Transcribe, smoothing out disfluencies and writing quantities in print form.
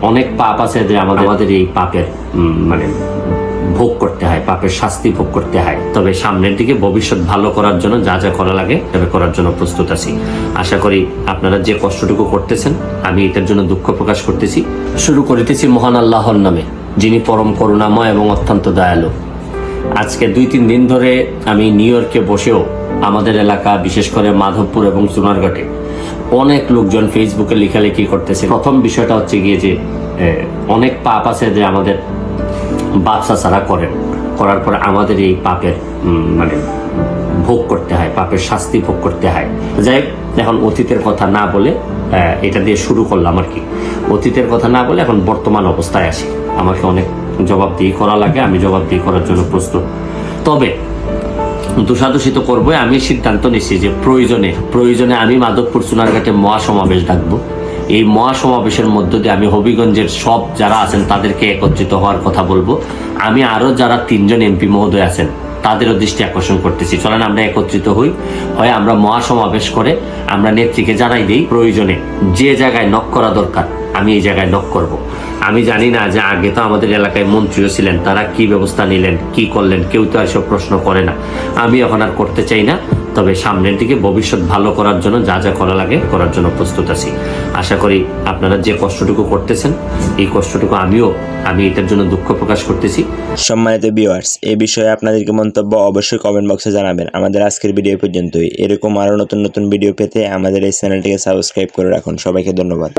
অনেক পাপ আছে যে আমাদের এই পাপের মানে ভোগ করতে হয়, পাপের শাস্তি ভোগ করতে হয়। তবে সামনের দিকে ভবিষ্যৎ ভালো করার জন্য যা যা করা লাগে তবে করার জন্য প্রস্তুত আছি। আশা করি আপনারা যে কষ্টটুকু করতেছেন আমি এটার জন্য দুঃখ প্রকাশ করতেছি। শুরু করিতেছি মহান আল্লাহর নামে, যিনি পরম করুণাময় এবং অত্যন্ত দয়ালু। আজকে 2-3 দিন ধরে আমি নিউ ইয়র্কে বসেও আমাদের এলাকা, বিশেষ করে মাধবপুর এবং সোনারঘাটে অনেক লোকজন ফেসবুকে লেখালেখি করতেছে। প্রথম বিষয়টা হচ্ছে গিয়ে যে অনেক পাপ আছে যে আমাদের বাপ চাচারা করার পর আমাদের এই পাপের মানে ভোগ করতে হয়, পাপের শাস্তি ভোগ করতে হয়। যাই হোক, এখন অতীতের কথা না বলে এটা দিয়ে শুরু করলাম আর কি। অতীতের কথা না বলে এখন বর্তমান অবস্থায় আসি। আমাকে অনেক জবাবদিহি করা লাগে, আমি জবাবদিহি করার জন্য প্রস্তুত। তবে দোষাদোষী তো করবোই। আমি সিদ্ধান্ত নিচ্ছি যে প্রয়োজনে আমি মাধবপুর সোনারঘাটে মহাসমাবেশ ডাকবো। এই মহাসমাবেশের মধ্য দিয়ে আমি হবিগঞ্জের সব যারা আছেন তাদেরকে একত্রিত হওয়ার কথা বলবো। আমি আরো যারা 3 জন এমপি মহোদয় আছেন তাদেরও দৃষ্টি আকর্ষণ করতেছি। চলেন আমরা একত্রিত হই, হয় আমরা মহাসমাবেশ করে আমরা নেত্রীকে জানাই দিই, প্রয়োজনে যে জায়গায় নক করা দরকার আমি এই জায়গায় নক করব। আমি জানি না যে আগে তো আমাদের এলাকায় মন্ত্রীও ছিলেন, তারা কি ব্যবস্থা নিলেন, কি করলেন, কেউ তো এসব প্রশ্ন করে না। আমি এখন আর করতে চাই না। তবে সামনের দিকে ভবিষ্যৎ ভালো করার জন্য যা যা করা লাগে করার জন্য প্রস্তুত আছি। আশা করি আপনারা যে কষ্টটুকু করতেছেন এই কষ্টটুকু আমি এটার জন্য দুঃখ প্রকাশ করতেছি। সম্মানিত ভিউয়ার্স, এই বিষয়ে আপনাদেরকে মন্তব্য অবশ্যই কমেন্ট বক্সে জানাবেন। আমাদের আজকের ভিডিও পর্যন্তই। এরকম আরও নতুন নতুন ভিডিও পেতে আমাদের এই চ্যানেলটিকে সাবস্ক্রাইব করে রাখুন। সবাইকে ধন্যবাদ।